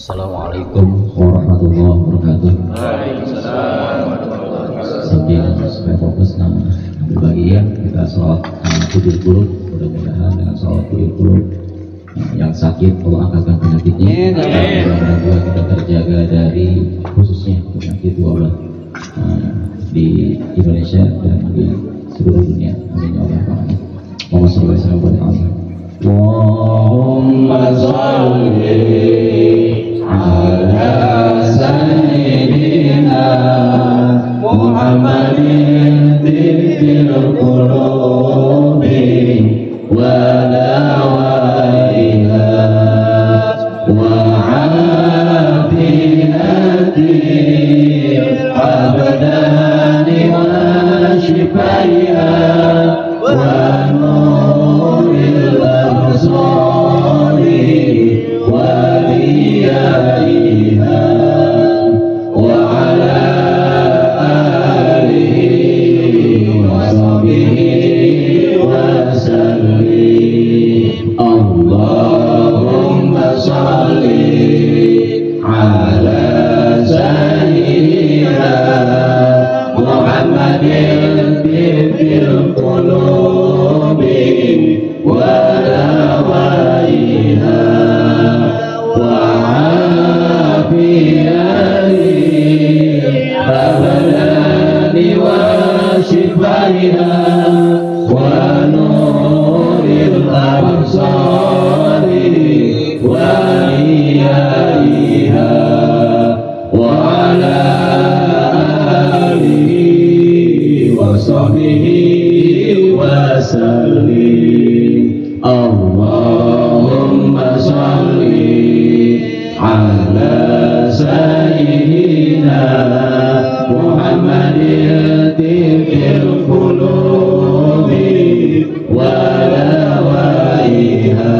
Assalamualaikum warahmatullahi wabarakatuh. Sambil supaya fokus bagian kita sholat tujuh puluh, mudah-mudahan dengan sholat tujuh puluh yang sakit Allah angkatkan penyakitnya, mudah-mudahan juga kita terjaga dari khususnya penyakit wabah di Indonesia dan di seluruh dunia. Amin ya rabbal alamin. Allahumma shalli wa sallim ala Allahumma shalli ala sayyidina Muhammadin tibbil qulubi wa dawaiha wa afiyatil abdani wa shifaiha wa nuril absari wa diyaiha wa ala alihi wa sahbihi wa sallim. Allahumma shalli ala sayyidina Muhammadin tibbil qulubi wa dawaiha wa afiyati abadani wa shifaiha wa nuril absari wa niyaiha wa ala alihi wa sahbihi wa sallim. Allahumma shalli ala sayyidina Muhammadin tibbil qulubi wa dawaiha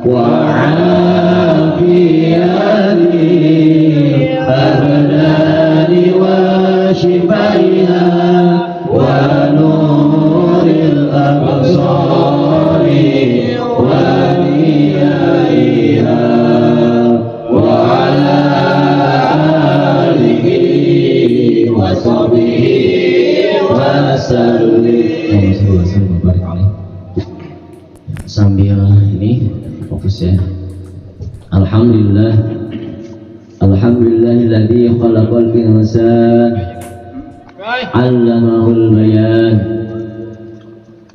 wa afiyati abdani wa shifaiha wa nuril absari wa niyaiha wa ala alihi wa sahbihi wa sallim. Sambil ini fokus ya. Alhamdulillah, alhamdulillahilladzi khalaqal insana 'allamahul bayan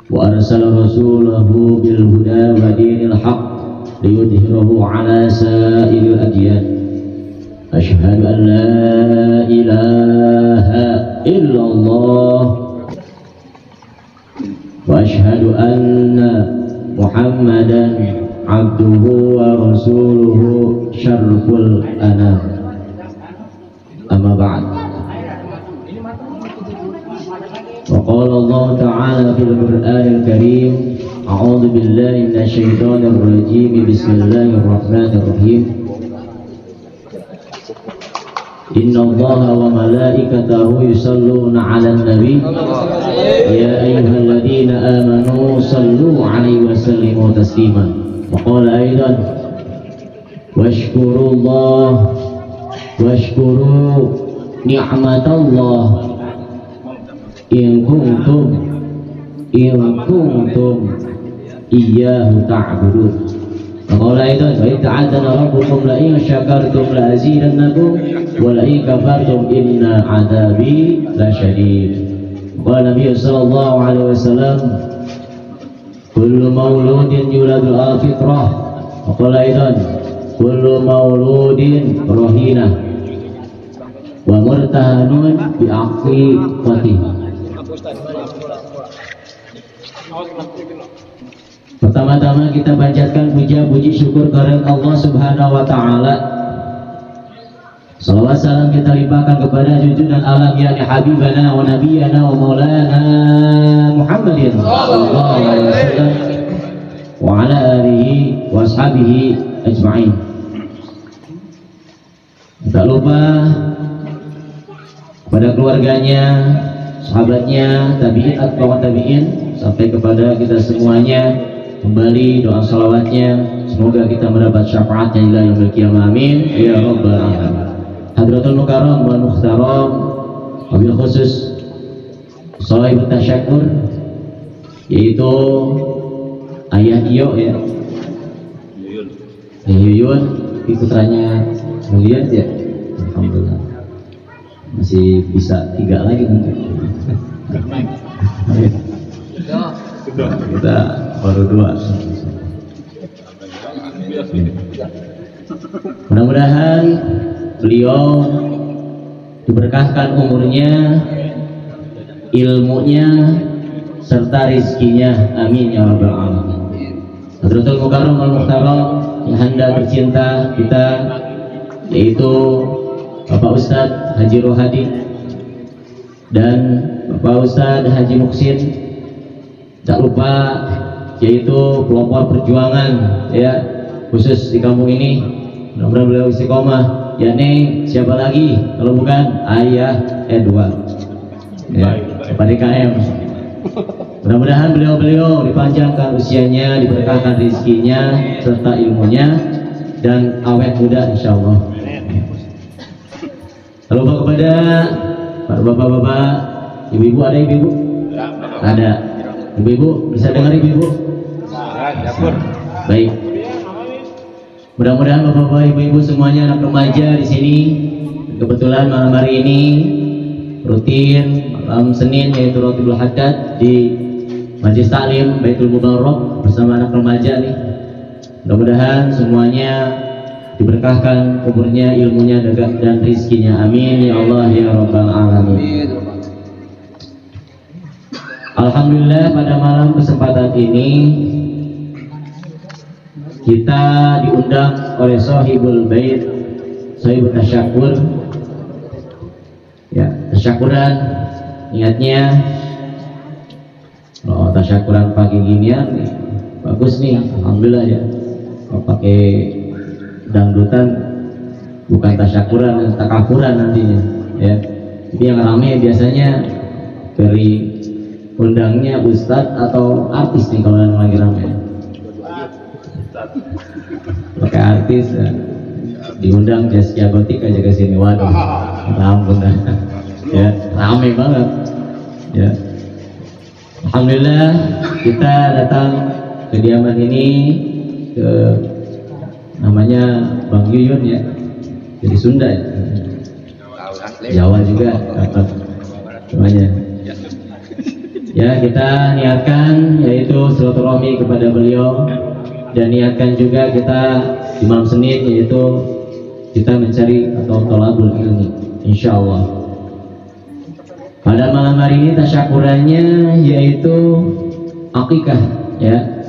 wa arsala rasulahu bil huda wa dinil haqq liyudhhirahu 'ala sa'iril adyan. Asyhadu an la ilaha illallah wa asyhadu anna Muhammadan abduhu wa rasuluhu syarful anam. Amma ba'd. Wa qala Allah ta'ala fil Qur'anil Karim, a'udzu billahi minasy syaithanir rajim. Bismillahirrahmanirrahim. Inna Allaha wa malaikatahu yusalluna 'alan nabi ya ayyuhalladzina amanu sallu 'alaihi wa sallimu taslima. Wa qala aidan washkurullah washkuru ni'matallah in kuntum iyyahu ta'budun. Wa qala aidan wa ta'adzana rabbukum la in syakartum la azidannakum wa la in kafartum inna 'adzabi lasyadid. Qala Nabi sallallahu alaihi wasallam kullu mauludin yuladu al-fitrah. Wa qala aidan kullu mauludin rahina wa murtahanun bi aqiqati. Pertama-tama kita panjatkan puja-puji syukur kepada Allah Subhanahu wa taala. Salawat salam kita limpahkan kepada junjungan alam yakni habibana wa nabiyana wa maulana Muhammadin sallallahu alaihi wasallam wa ala alihi wa ashabihi ajma'in. Tak lupa kepada keluarganya, sahabatnya, tabi'in atau tabi'in sampai kepada kita semuanya. Kembali doa salawatnya, semoga kita mendapat syafaatnya ila yaumil qiyamah, amin ya rabbal alamin. Hadratul mukarram wal mukhtaram, wabil khusus shahibut tasyakur, yaitu ayah Iyo ya, Yuyun, putranya Mulia ya, alhamdulillah masih bisa 3 lagi nanti. Kita baru 2. Mudah-mudahan beliau diberkahkan umurnya, ilmunya, serta rizkinya, amin ya rabbal alamin. Hadratul mukarram wal muhtaram yang handa tercinta kita, yaitu Bapak Ustadz Haji Rohadi dan Bapak Ustadz Haji Muksin. Tak lupa yaitu pelopor perjuangan ya, khusus di kampung ini. Mudah-mudahan beliau istiqomah. Ya Neng, siapa lagi kalau bukan ayah Edward ya, Pak DKM. Mudah-mudahan beliau dipanjangkan usianya, diberkahkan rezekinya serta ilmunya, dan awet muda insyaallah. Lalu kepada para bapak-bapak, ibu-ibu, ada ibu-ibu? Ada. Ibu-ibu bisa dengar ibu-ibu? Baik. Mudah-mudahan bapak-bapak, ibu-ibu semuanya, anak remaja di sini, kebetulan malam hari ini rutin malam Senin yaitu Rotibul Haddad di Majlis Taklim Baitul Mubarak bersama anak remaja nih. Mudah-mudahan semuanya diberkahkan umurnya, ilmunya, dan rizkinya, amin ya Allah ya rabbal alamin. Alhamdulillah, pada malam kesempatan ini kita diundang oleh Sahibul Bait, Sahibul Tasyakur ya. Tasyakuran niatnya, oh tasyakuran pagi ginian nih, bagus nih, alhamdulillah ya. Kalau pakai dangdutan bukan tasyakuran, takafuran nantinya ya. Jadi yang rame biasanya dari undangnya ustadz atau artis nih kalau yang lagi rame. Pakai artis ya. Diundang Jaskia Gotik aja ke sini, waduh, ampun dah. Ya, rame banget. Ya. Alhamdulillah kita datang ke kediaman ini, ke namanya Bang Yuyun ya, jadi Sunda ya. Jawa juga dapat semuanya. Ya, kita niatkan yaitu silaturahmi kepada beliau, dan niatkan juga kita di malam Senin yaitu kita mencari atau thalabul ilmi insyaallah. Pada malam hari ini tasyakurannya yaitu akikah ya,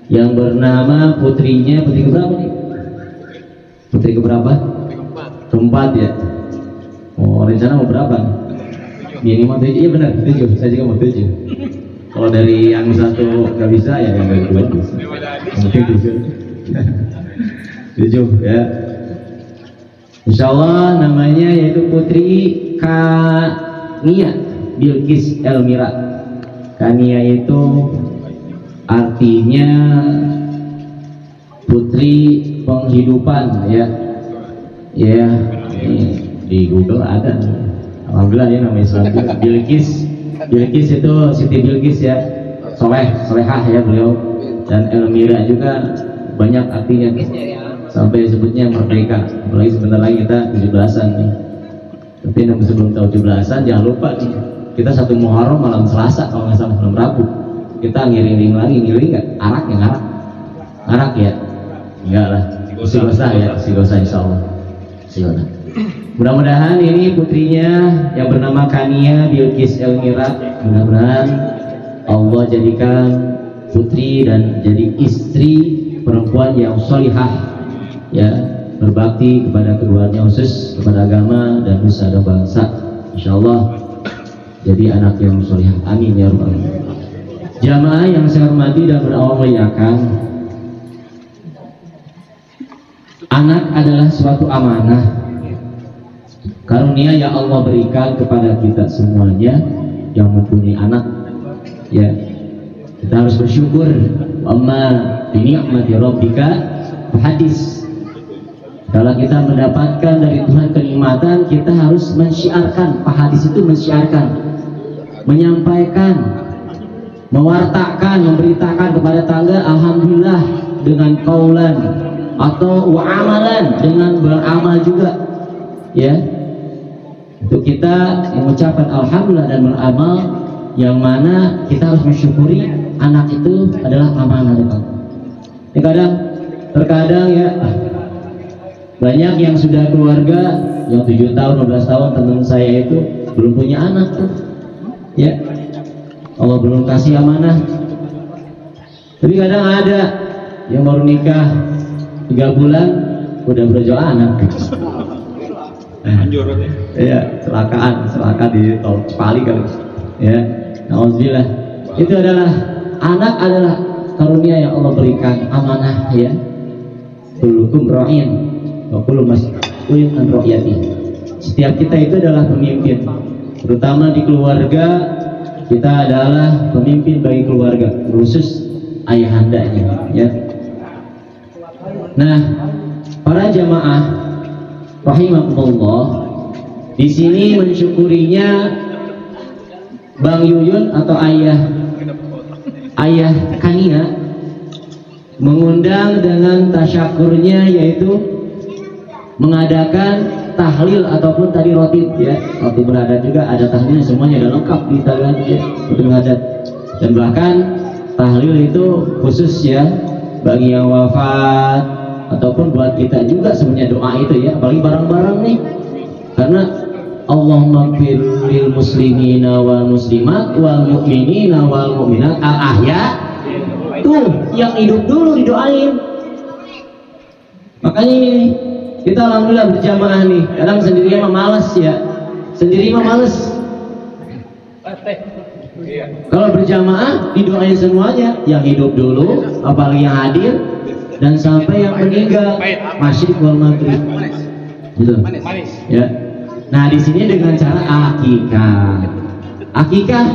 yang bernama putrinya, putri keberapa nih? Putri keberapa? Keempat ya. Oh, rencana mau berapa? Minimal 7, iya benar 7, saya juga mau 7. Kalau dari yang satu nggak bisa ya yang dari 2 bisa. Mungkin 7 ya. Insyaallah namanya yaitu Putri Kania Bilqis Elmira. Kania itu artinya putri penghidupan ya. Ya, ini di Google ada. Alhamdulillah ya, nama Islam Bilqis. Bilqis itu Siti Bilqis ya, solehah ya beliau, dan Elmira juga banyak artinya sampai sebutnya merdeka. Apalagi sebentar lagi kita 17-an nih. Tapi sebelum tahu 17-an jangan lupa nih, kita 1 Muharram malam Selasa kalau nggak salah, malam Rabu kita ngiring nggak? Arak ya? Enggak lah, istighosah ya, istighosah insyaallah. Silakan. Mudah-mudahan ini putrinya yang bernama Kania Bilqis Elmira, mudah-mudahan Allah jadikan putri dan jadi istri perempuan yang sholihah ya, berbakti kepada keduanya, khusus kepada agama dan nusa dan bangsa. Insyaallah jadi anak yang sholihah, amin ya rabbal alamin. Jamaah yang saya hormati dan berawal muliakan, anak adalah suatu amanah, karunia yang Allah berikan kepada kita semuanya yang mempunyai anak ya. Kita harus bersyukur. Amma bi ni'mati rabbika hadis. Kalau kita mendapatkan dari Tuhan kenikmatan, kita harus mensyiarkan. Hadis itu mensyiarkan, menyampaikan, mewartakan, memberitakan kepada tangga, alhamdulillah, dengan qaulan atau wa amalan, dengan beramal juga, ya. Untuk kita mengucapkan alhamdulillah dan beramal, yang mana kita harus mensyukuri anak itu adalah amanah. Terkadang ya, banyak yang sudah keluarga, yang 7 tahun, 12 tahun, teman saya itu belum punya anak tuh, ya. Allah belum kasih amanah. Tapi kadang ada yang baru nikah 3 bulan udah berjodoh anak. Ya, celaka di tol Cipali kali. Ya, nauzubillah. Itu adalah anak adalah karunia yang Allah berikan, amanah, ya. Kullukum ra'in wa kullu mas'ulun an ra'iyati. Setiap kita itu adalah pemimpin, terutama di keluarga. Kita adalah pemimpin bagi keluarga, khusus ayahandanya, ya. Nah, para jamaah rahimakumullah, di sini mensyukurinya Bang Yuyun atau ayah Kania mengundang dengan tasyakurnya, yaitu mengadakan tahlil ataupun tadi rotib, ya. Rotib beradat juga ada tahlilnya, semuanya ada lengkap di tahlil, ya, rotib beradat. Dan bahkan tahlil itu khusus, ya, bagi yang wafat ataupun buat kita juga sebenarnya doa itu, ya, apalagi barang-barang nih, karena Allahumma fir lil muslimina wal muslimat wal mu'minina wal mu'minat al ahya, tuh yang hidup dulu didoain. Makanya ini kita alhamdulillah berjamaah nih. Kadang sendirian mah males, ya. Sendiri mah males. Kalau berjamaah didoain semuanya, yang hidup dulu, apalagi yang hadir, dan sampai yang meninggal, masyrik wal maghrib. Gitu. Ya. Nah, di sini dengan cara akikah. Akikah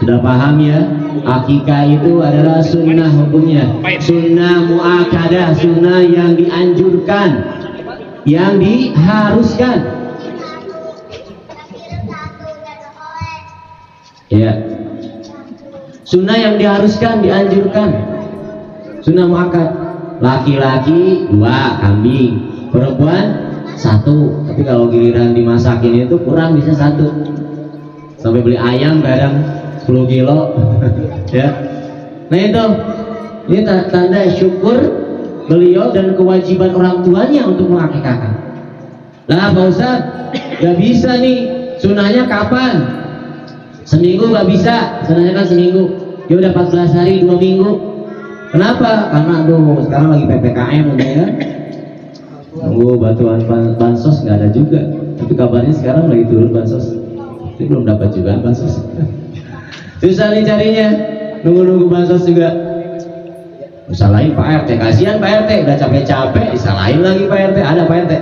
sudah paham, ya? Akikah itu adalah sunnah hukumnya, sunnah muakkadah, sunnah yang dianjurkan, yang diharuskan, ya. Sunnah yang diharuskan, dianjurkan, sunnah muakkad. Laki-laki 2 kambing, perempuan 1. Tapi kalau giliran dimasakin itu kurang, bisa 1. Sampai beli ayam kadang 10 kilo. Ya. Nah itu, ini tanda syukur beliau dan kewajiban orang tuanya untuk mengakikahkan. Nah Pak Ustaz, gak bisa nih, sunahnya kapan? Seminggu gak bisa, sunahnya kan seminggu. Ya udah 14 hari 2 minggu. Kenapa? Karena aduh sekarang lagi PPKM, ya. Tunggu bantuan bansos nggak ada juga. Tapi kabarnya sekarang lagi turun bansos. Tapi belum dapat juga bansos. Susah nih carinya, nunggu bansos juga. Disalahin Pak RT, kasihan Pak RT, udah capek-capek, disalahin lagi Pak RT. Ada Pak RT?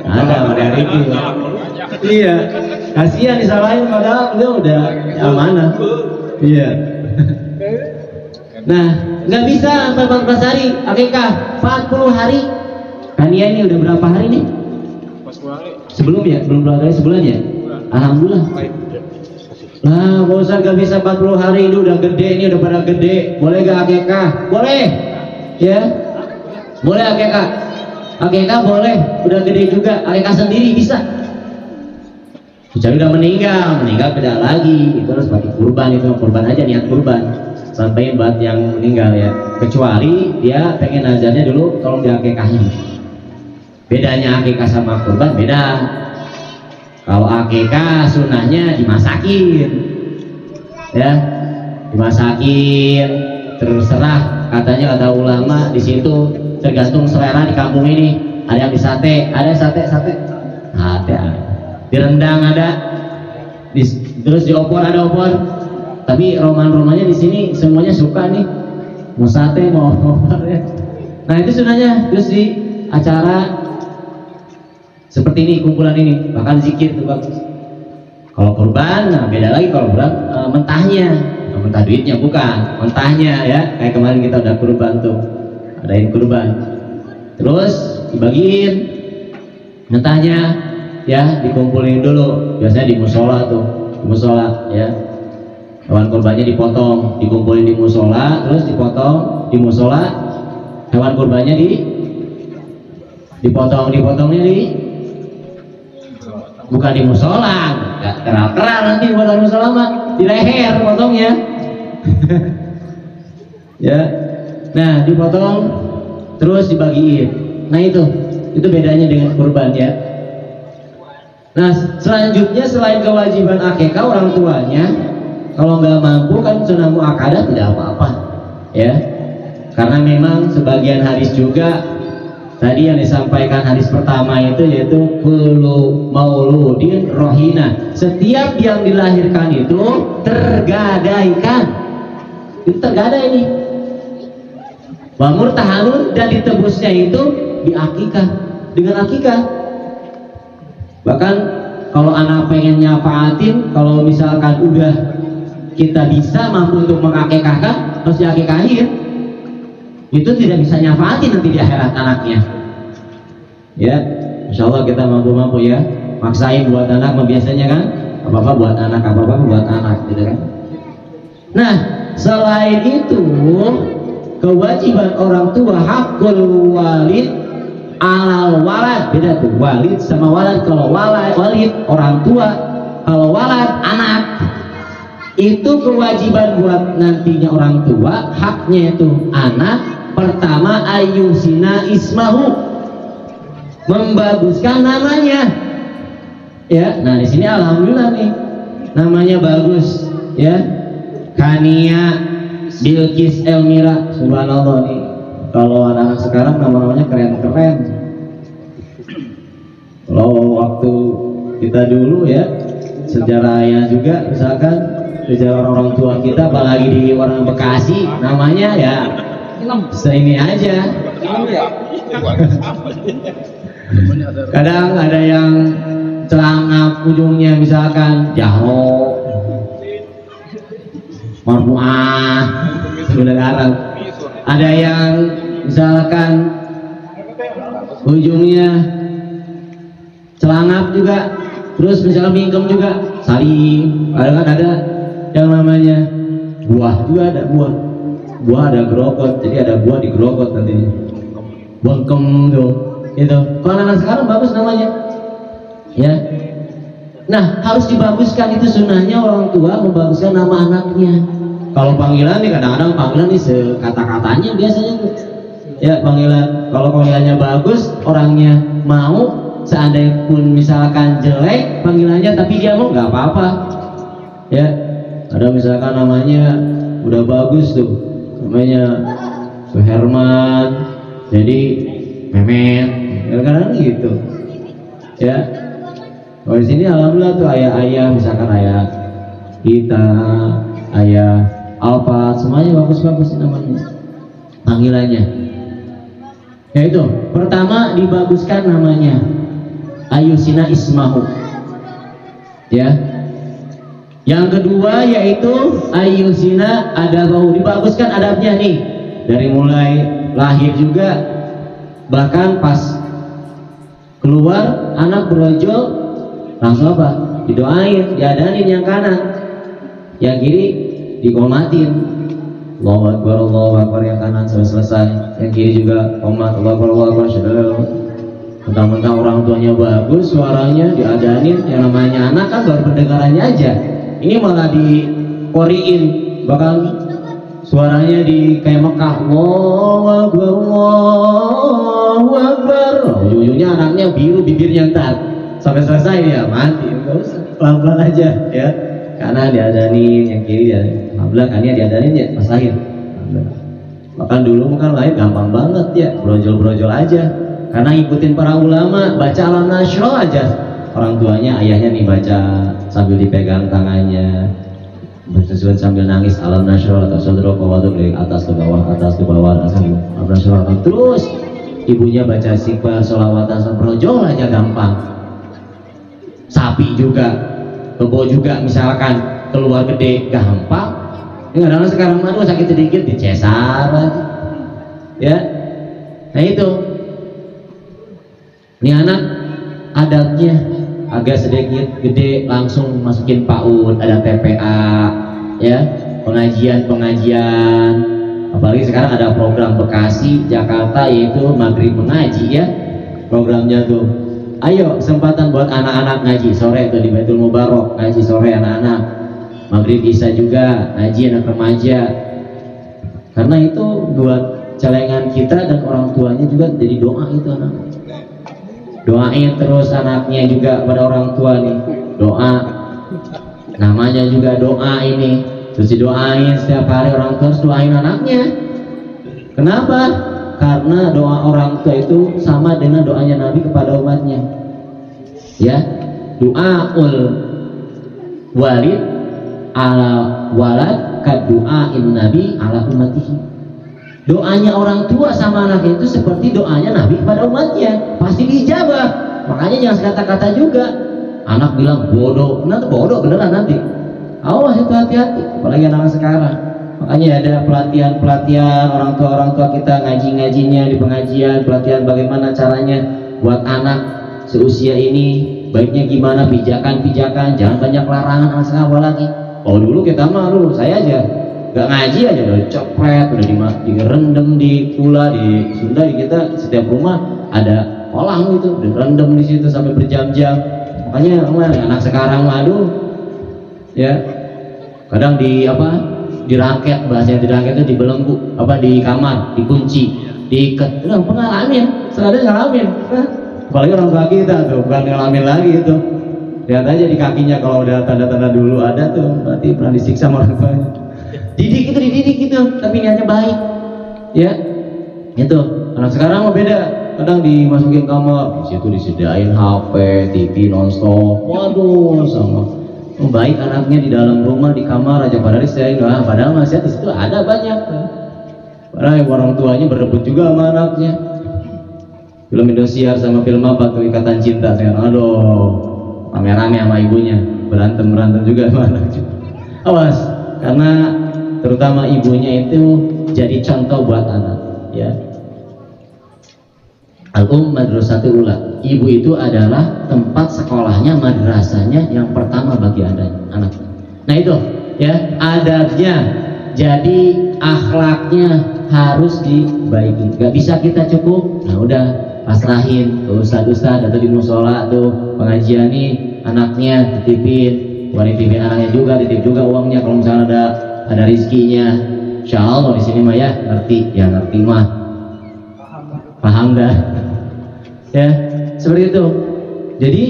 Ada, ada Riki. Iya, kasihan disalahin padahal dia udah amanah. Iya. Nah, nggak bisa sampai 14 hari, akikah 40 hari. Kania ini udah berapa hari nih? Sebelum ya, belum berapa hari, sebulan ya? Alhamdulillah. Nah, Pak Ustaz gak bisa 40 hari, ini udah gede, ini udah pada gede. Boleh gak akikah? Boleh. Ya. Boleh akikah. Akikah boleh, udah gede juga. Akikah sendiri bisa. Kecuali udah meninggal beda lagi. Itu harus pakai kurban, itu kurban aja, niat kurban. Sampai buat yang meninggal, ya. Kecuali dia pengen nazarnya dulu, tolong diakikahin. Bedanya akikah sama kurban beda. Kalau akikah sunahnya dimasakin, ya, dimasakin. Terserah, katanya kata ulama di situ tergantung selera di kampung ini. Ada yang di sate, ada sate, ada. Direndang ada, terus di opor ada opor. Tapi roman-romannya di sini semuanya suka nih, mau sate mau opor, ya. Nah itu sunahnya. Terus di acara seperti ini, kumpulan ini, bahkan zikir itu bagus. Kalau kurban, nah beda lagi kalau kurban mentahnya. mentah duitnya bukan, mentahnya ya. Kayak kemarin kita udah kurban tuh, adain kurban, terus dibagiin mentahnya ya, dikumpulin dulu, biasanya di musola tuh, di musola ya, hewan kurbannya dipotong, dikumpulin di musola, terus dipotong di musola, hewan kurbannya dipotongnya bukan di musola, nggak keral nanti buat musola mah di leher potongnya. Ya, nah dipotong terus dibagiin. Nah itu bedanya dengan kurban ya. Nah selanjutnya selain kewajiban akikah orang tuanya, kalau nggak mampu kan sunnah muakkadah tidak apa-apa ya, karena memang sebagian hadis juga tadi yang disampaikan hadis pertama itu yaitu kullu mauludin rohina, setiap yang dilahirkan itu tergadaikan, itu tergadai ini wamur tahalun, dan ditebusnya itu di akikah, dengan akikah. Bahkan kalau anak pengen nyafaatin, kalau misalkan udah kita bisa mampu untuk mengakikahkan, harus diakikahin. Itu tidak bisa nyafaatin nanti di akhirat anaknya ya. Insya Allah kita mampu ya, maksain buat anak, biasanya kan apa-apa buat anak, apa-apa buat anak gitu kan. Nah selain itu kewajiban orang tua, hakul walid alal walad, beda tuh walid sama walad. Kalau walid orang tua, kalau walad anak. Itu kewajiban buat nantinya orang tua, haknya itu anak. Pertama ayyusina ismahu, membaguskan namanya ya. Nah di sini alhamdulillah nih namanya bagus ya, Kania Bilqis Elmira, subhanallah nih. Kalau anak-anak sekarang nama-namanya keren-keren. Kalau waktu kita dulu ya, sejarahnya juga misalkan sejarah orang tua kita, apalagi di orang Bekasi, namanya ya seini aja. Kadang ada yang celana ujungnya misalkan Jahro, Marfu'ah, sudah Arab. Ada yang misalkan ujungnya celangap juga, terus misalkan bingkem juga Salim. Ada yang namanya buah juga, ada buah ada gerogot, jadi ada buah di gerogot nantinya, bengkem tuh itu. Kalau anak sekarang bagus namanya ya. Nah harus dibaguskan, itu sunnahnya orang tua membaguskan nama anaknya. Kalau panggilan nih, kadang-kadang panggilan nih sekata-katanya biasanya tuh ya panggilan. Kalau panggilannya bagus, orangnya mau, seandainya pun misalkan jelek panggilannya tapi dia mau, nggak apa-apa ya. Ada misalkan namanya udah bagus tuh, namanya Suherman jadi Memet, kadang-kadang gitu ya. Kalau di sini alhamdulillah tuh ayah-ayah, misalkan ayah kita, ayah Alfa, semuanya bagus-bagus namanya, panggilannya. Ya itu, pertama dibaguskan namanya, ayyusina ismahu. Ya. Yang kedua yaitu ayyusina adabahu, dibaguskan adabnya nih, dari mulai lahir juga, bahkan pas keluar anak brojol langsung apa? Didoain, diadanin yang kanan, yang kiri dikomatin, Allahu Akbar, Allahu Akbar, yang kanan sampai selesai, yang kiri juga komat, Allahu Akbar, Allahu Akbar, syadallah. Mentang-mentang orang tuanya bagus, suaranya diadanin, yang namanya anak kan baru pendengarannya aja, ini malah dikoriin, bahkan suaranya di kayak Mekah, Allahu Akbar, Allahu Akbar. Ujung-ujungnya anaknya biru bibirnya ntar sampai selesai dia mati. Pelan-pelan aja ya, karena diadanin, yang kiri ya alhamdulillah kan ya diadanin ya pas lahir. Bahkan dulu kan lahir gampang banget ya, brojol-brojol aja, karena ikutin para ulama, baca alam nasyro aja. Orang tuanya, ayahnya nih baca sambil dipegang tangannya, bersesuaian sambil nangis alam nasyro atau sodro kawaduk dari atas ke bawah, atas ke bawah, atas ke bawah, alam nasyro. Terus ibunya baca istighfar, sholawatan, brojol aja gampang. Sapi juga, kebo juga misalkan keluar gede gampang, Ini kadang sekarang aduh sakit sedikit dicesar lagi. Ya. Nah itu. Ini anak adabnya agak sedikit gede langsung masukin PAUD, ada TPA, ya, pengajian. Apalagi sekarang ada program Bekasi, Jakarta yaitu maghrib mengaji ya. Programnya tuh. Ayo kesempatan buat anak-anak ngaji sore tuh di Baitul Mubarak, ngaji sore anak-anak. Maghrib Isya juga ngaji anak remaja. Karena itu buat celengan kita dan orang tuanya juga jadi doa itu anak. Doain terus anaknya juga pada orang tua nih, doa namanya juga doa ini, terus didoain setiap hari orang tua harus doain anaknya. Kenapa? Karena doa orang tua itu sama dengan doanya Nabi kepada umatnya ya, doaul walid ala walad kadu'ain Nabi ala umatihi. Doanya orang tua sama anaknya itu seperti doanya Nabi kepada umatnya, pasti dijabah. Makanya jangan kata-kata juga. Anak bilang bodoh, nanti bodoh beneran nanti. Awas itu hati-hati, apalagi anak sekarang. Makanya ada pelatihan orang tua kita ngajinya di pengajian, pelatihan bagaimana caranya buat anak seusia ini baiknya gimana, pijakan, jangan banyak larangan anak sekarang apalagi. Oh dulu kita mah saya aja gak ngaji aja udah copret, udah direndam di pula di Sunda di kita setiap rumah ada kolam gitu, direndam di situ sampai berjam-jam. Makanya anak sekarang aduh ya kadang dirangket, bahasanya dirangket itu dibelenggu di kamar, dikunci, diikat. Itu pengalamin, selalu ngalamin. Apalagi orang tua kita tuh bukan ngalamin lagi itu. Lihat aja di kakinya kalau udah tanda-tanda dulu ada tuh berarti pernah disiksa sama orang tua. Dididik gitu, tapi niatnya baik. Ya, itu. Anak sekarang mah beda. Kadang dimasukin kamar, di situ disediain HP, TV nonstop. Waduh, sama. Baik anaknya di dalam rumah di kamar aja padahal disediain. Padahal masih di situ ada banyak. Padahal orang tuanya berebut juga sama anaknya. Film Indosiar sama film apa tuh Ikatan Cinta sekarang. Aduh, rame-rame sama ibunya, berantem juga sama anaknya. Awas, karena terutama ibunya itu jadi contoh buat anak ya. Madrasatul ula, ibu itu adalah tempat sekolahnya, madrasahnya yang pertama bagi anak. Nah itu ya adabnya, jadi akhlaknya harus dibaiki. Gak bisa kita cukup, nah udah pasrahin ke ustad atau di musola tuh pengajian nih anaknya titipin, anaknya juga titip juga uangnya kalau misalnya ada rizkinya. Insya Allah di sini mah ya ngerti mah paham dah ya seperti itu. Jadi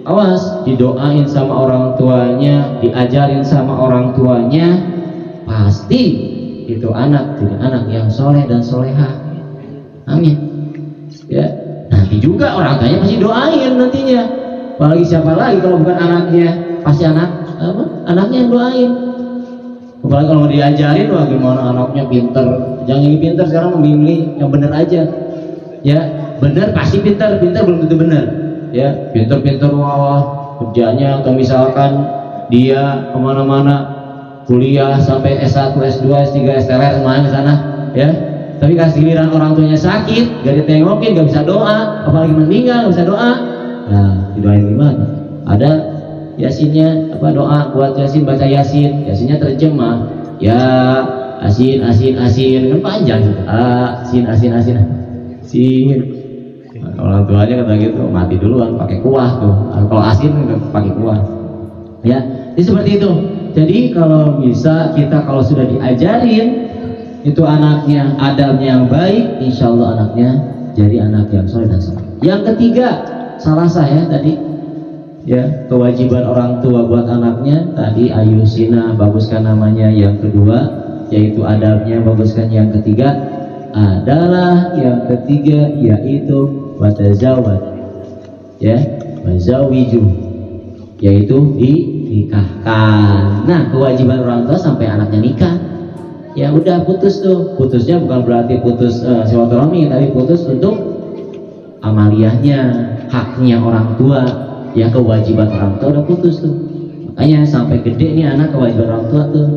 awas, didoain sama orang tuanya, diajarin sama orang tuanya, pasti itu anak jadi anak yang soleh dan solehah. Amin ya. Nanti juga orang tuanya pasti doain nantinya, apalagi siapa lagi kalau bukan anaknya, pasti anaknya yang doain. Apalagi kalau diajarin, wah gimana anaknya pinter, jangan ini pinter sekarang memilih yang benar aja ya. Benar pasti pinter belum tentu benar ya. Pinter wah kerjanya, atau misalkan dia kemana-mana kuliah sampai S1, S2, S3, STR semuanya di sana ya, tapi kasih giliran orang tuanya sakit, gak ditengokin, gak bisa doa, apalagi meninggal gak bisa doa. Nah didoain gimana? Ada Yasinnya, doa buat Yasin, baca Yasinnya terjemah ya, asin kan panjang gitu. Asin. Orang tuanya kata gitu, mati duluan pakai kuah tuh. Kalau asin pakai kuah ya. Jadi seperti itu. Jadi kalau bisa kita kalau sudah diajarin itu anaknya adabnya yang baik, insya Allah anaknya jadi anak yang soleh dan soleh. Yang ketiga, salah saya tadi ya, kewajiban orang tua buat anaknya tadi ayusina, baguskan namanya. Yang kedua yaitu adabnya, baguskan. Yang ketiga adalah yaitu watazawad ya, wazawiju, yaitu dinikahkan. Nah kewajiban orang tua sampai anaknya nikah ya udah putus tuh. Putusnya bukan berarti putus silaturahmi, tapi putus untuk amaliyahnya, haknya orang tua ya. Kewajiban orang tua udah putus tuh. Makanya sampai gede nih anak kewajiban orang tua tuh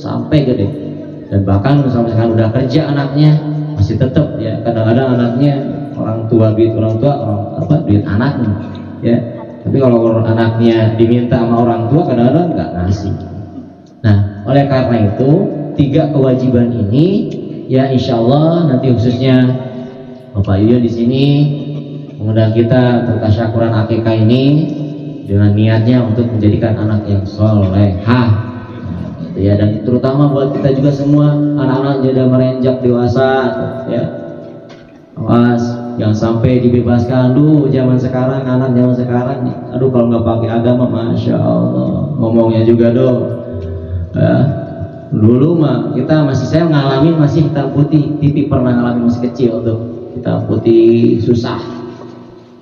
sampai gede. Dan bahkan sampai sekarang udah kerja anaknya masih tetap ya, kadang-kadang anaknya orang tua duit duit anaknya ya. Tapi kalau anaknya diminta sama orang tua kadang-kadang nggak ngasih. Nah, oleh karena itu 3 kewajiban ini ya insya Allah nanti khususnya Bapak Yuyun di sini mengundang kita untuk tasyakuran akikah ini dengan niatnya untuk menjadikan anak yang solehah gitu ya, dan terutama buat kita juga semua anak-anak jadi merenjak dewasa ya, awas jangan sampai dibebaskan. Zaman sekarang anak zaman sekarang kalau nggak pakai agama masya Allah ngomongnya juga ya. Dulu mah saya ngalamin masih hitam putih, Titi pernah ngalamin masih kecil tuh hitam putih susah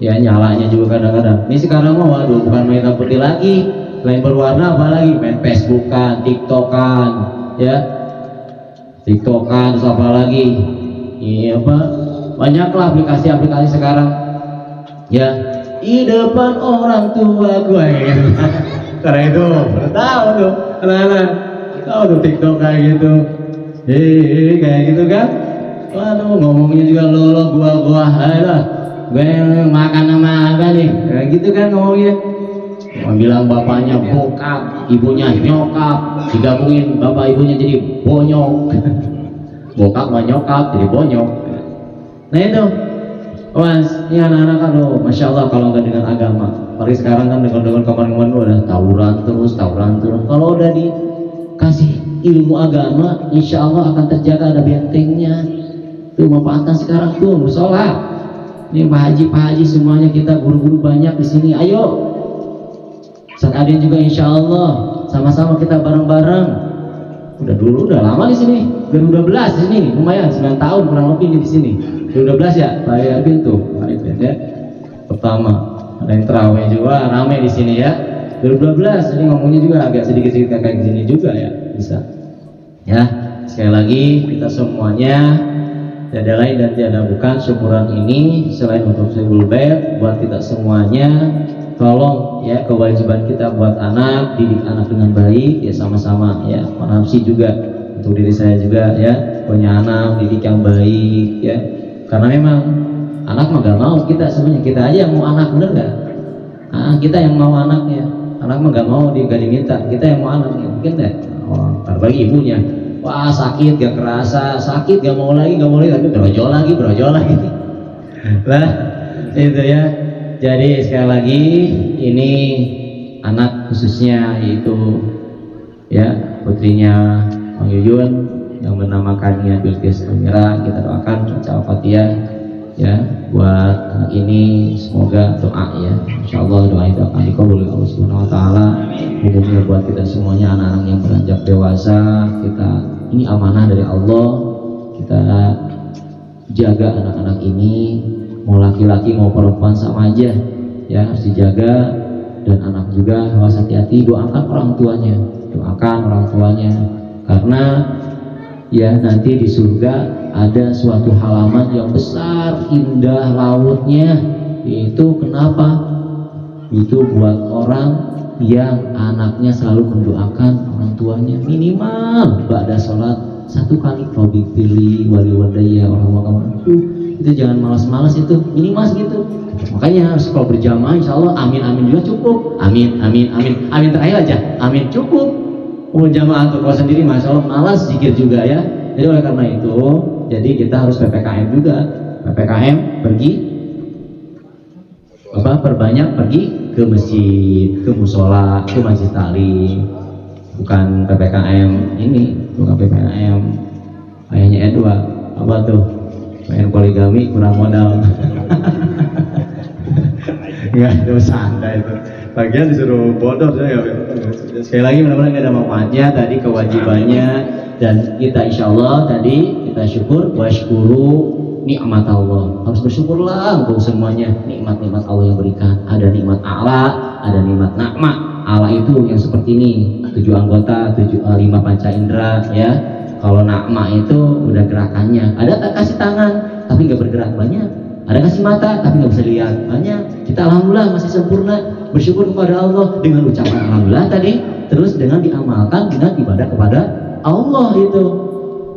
ya, nyalanya juga kadang-kadang. Ini sekarang mah waduh bukan main hitam putih lagi, selain berwarna apalagi main Facebookan, TikTokan ya, TikTokan terus apa lagi iya banyaklah aplikasi-aplikasi sekarang ya, di depan orang tua gue ya. Karena itu tahu tuh anak-anak tahu tuh TikTok kayak gitu, kayak gitu kan. Waduh ngomongnya juga lo gua ayolah gue makan sama apa nih kayak gitu kan ngomongnya. Bilang bapaknya bokap, ibunya nyokap, digabungin bapak ibunya jadi bonyok. Bokap sama nyokap jadi bonyok. Nah itu Mas, ini anak-anak masya Allah kalau nggak dengan agama, apalagi sekarang kan dengan kemarin-kemarin udah tawuran terus. Kalau udah dikasih ilmu agama, insya Allah akan terjaga, ada bentengnya. Tuh manfaatkan sekarang tuh musola. Ini Pak Haji semuanya kita guru-guru banyak di sini. Ayo, Ustaz Adin juga insya Allah sama-sama kita bareng-bareng. Udah lama di sini, 2012 di sini, lumayan 9 tahun kurang lebih di sini. 2012 ya, Pak Adin tuh, Pak Adin ya. Pertama, ada yang terawih juga ramai di sini ya. 2012, jadi ngomongnya juga agak sedikit-sedikit kayak gini juga ya, bisa. Ya, sekali lagi kita semuanya tiada lain dan tiada bukan syukuran ini selain untuk Syekhul Bait buat kita semuanya. Tolong ya kewajiban kita buat anak, didik anak dengan baik ya, sama-sama ya. Nafsi juga untuk diri saya juga ya, punya anak didik yang baik ya. Karena memang anak mah gak mau kita sebenarnya, kita aja yang mau anak, bener gak? Kita yang mau anaknya, anak mah gak mau gak diminta, kita yang mau anaknya mungkin deh. Bagi ibunya, wah sakit gak kerasa, sakit gak mau lagi tapi brojol lagi lah itu ya. Jadi sekali lagi ini anak khususnya yaitu ya putrinya Bang Yuyun yang menamakannya Bilqis Amira, kita doakan baca Al-Fatihah ya buat anak ini, semoga doa ya insyaallah doa itu akan dikabul oleh Allah Subhanahu wa taala. Umumnya buat kita semuanya anak-anak yang beranjak dewasa, kita ini amanah dari Allah, kita jaga anak-anak ini, mau laki-laki mau perempuan sama aja ya, harus dijaga. Dan anak juga harus hati-hati, doakan orang tuanya karena ya nanti di surga ada suatu halaman yang besar indah lautnya. Itu kenapa? Itu buat orang yang anaknya selalu mendoakan orang tuanya minimal ba'da sholat 1 kali, Robi pilih wali wadaya orang itu jangan malas-malas, itu minimal segitu. Makanya harus kalau berjamaah insya Allah amin juga cukup, amin terakhir aja, amin cukup. Jamaah untuk kau sendiri masya Allah malas zikir juga ya. Jadi oleh karena itu jadi kita harus PPKM juga, PPKM perbanyak pergi ke masjid, ke musola, ke majlis taklim. Bukan PPKM ini, bukan PPKM ayahnya Edward apa tuh, main poligami kurang modal. Enggak, itu santai itu. Bagian disuruh bodoh saya. Sekali lagi mudah-mudahan ada manfaatnya tadi kewajibannya, dan kita insya Allah tadi kita syukur washkuru nikmat Allah. Harus bersyukurlah untuk semuanya nikmat-nikmat Allah yang berikan. Ada nikmat Allah, ada nikmat nakma. Allah itu yang seperti ini, 7 anggota, 5 panca indera ya. Kalau nakma itu udah gerakannya, ada kasih tangan tapi nggak bergerak banyak, ada kasih mata tapi nggak bisa lihat banyak. Kita alhamdulillah masih sempurna, bersyukur kepada Allah dengan ucapan alhamdulillah tadi, terus dengan diamalkan dengan ibadah kepada Allah itu.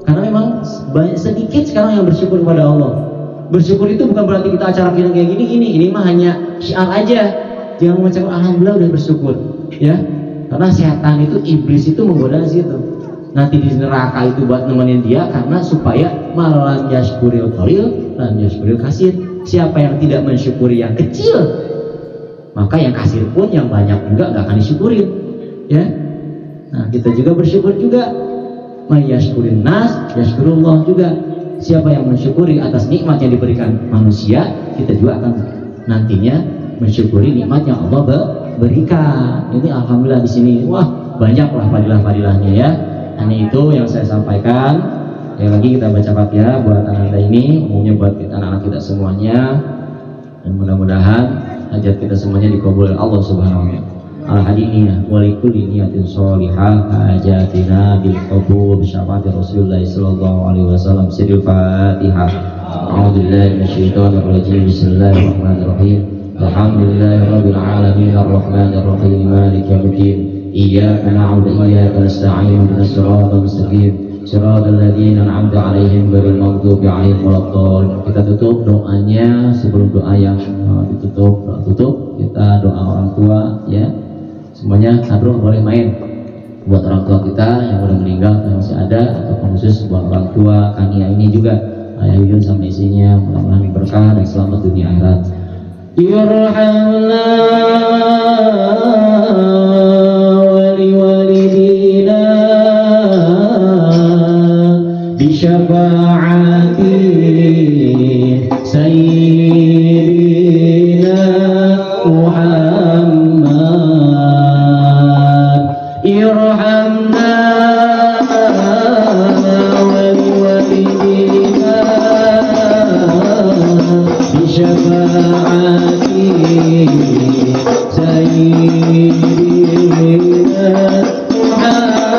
Karena memang sedikit sekarang yang bersyukur kepada Allah. Bersyukur itu bukan berarti kita acara kita kayak gini, ini mah hanya syiar aja. Jangan mengucapkan alhamdulillah udah bersyukur, ya. Karena setan itu, iblis itu menggoda situ. Nanti di neraka itu buat nemenin dia karena supaya malam yashkuril qalil lan yashkuril kasir. Siapa yang tidak mensyukuri yang kecil, maka yang kasir pun yang banyak juga nggak akan disyukurin, ya. Nah, kita juga bersyukur juga. May yashkurin nas yashkurullah juga. Siapa yang mensyukuri atas nikmat yang diberikan manusia, kita juga akan nantinya mensyukuri nikmat yang Allah berikan. Ini alhamdulillah di sini, wah banyaklah fadilah-fadilahnya ya. Ini itu yang saya sampaikan. Sekali lagi kita baca Fatihah buat anak-anak ini, umumnya buat kita anak-anak kita semuanya. Dan mudah-mudahan hajat kita semuanya dikabul oleh Allah Subhanahu wa taala. Al-hadiniyah wa likulli niyatin sholihah hajatina bil qabul bi syafaati Rasulullah sallallahu alaihi wasallam. Sirul Fatihah. A'udzubillahi minasyaitonir rajim. Bismillahirrahmanirrahim. Alhamdulillahirabbil alamin arrahmanir rahim maliki yaumiddin. Iyyaka na'budu wa iyyaka nasta'in ihdinas siratal mustaqim siratal ladzina an'amta 'alaihim ghairil maghdubi 'alaihim waladdallin. Kita tutup doanya sebelum doa yang tutup kita doa orang tua ya. Semuanya hadroh boleh main buat orang tua kita yang udah meninggal yang masih ada, ataupun khusus buat orang tua Kania ini juga ayah Yuyun sama istrinya, mudah-mudahan berkah dan selamat dunia akhirat. Irhamna wali walidina bi syafaati sayyidina Muhammad. Irhamna wali walidina bi syafaati sayyidina Muhammad.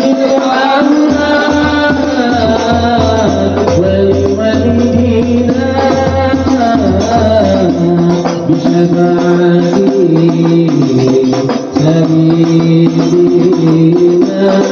Irhamna wali walidina bi syafaati sayyidina Sayyidina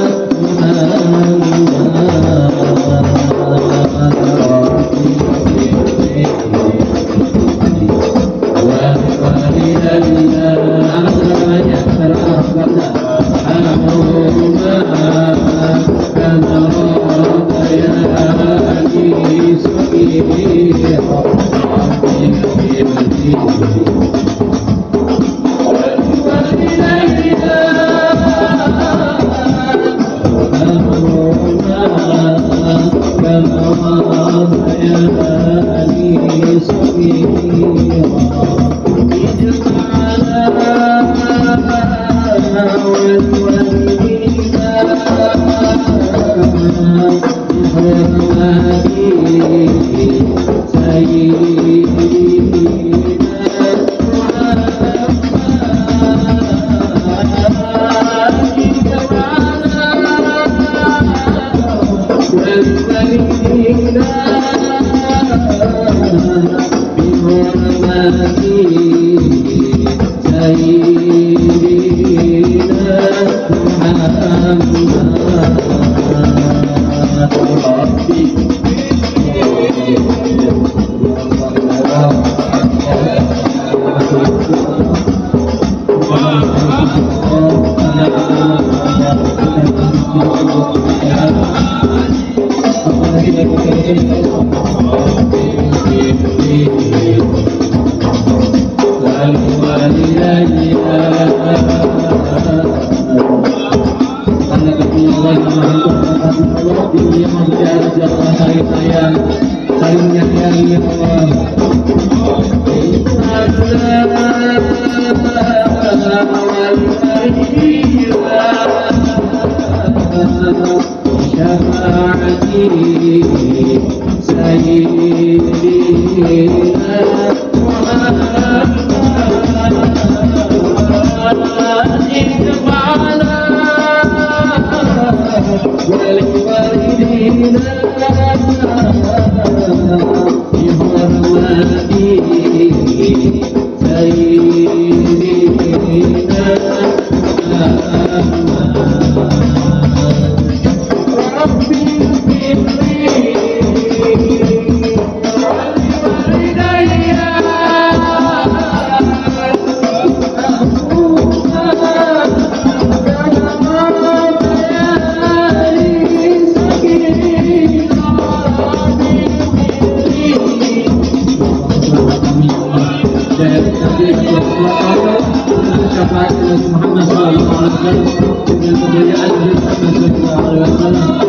Muhammad sallallahu alaihi wasallam dengan kemuliaan Nabi Muhammad sallallahu alaihi wasallam.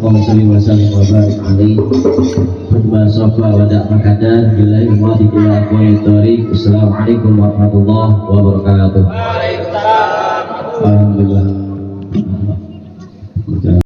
Allahumma shalli wa sallim wa barik alaihi wa safa wa da'makadan billahi mawadi ila aqwani tariq. Assalamualaikum warahmatullahi wabarakatuh. Waalaikumsalam. Alhamdulillah.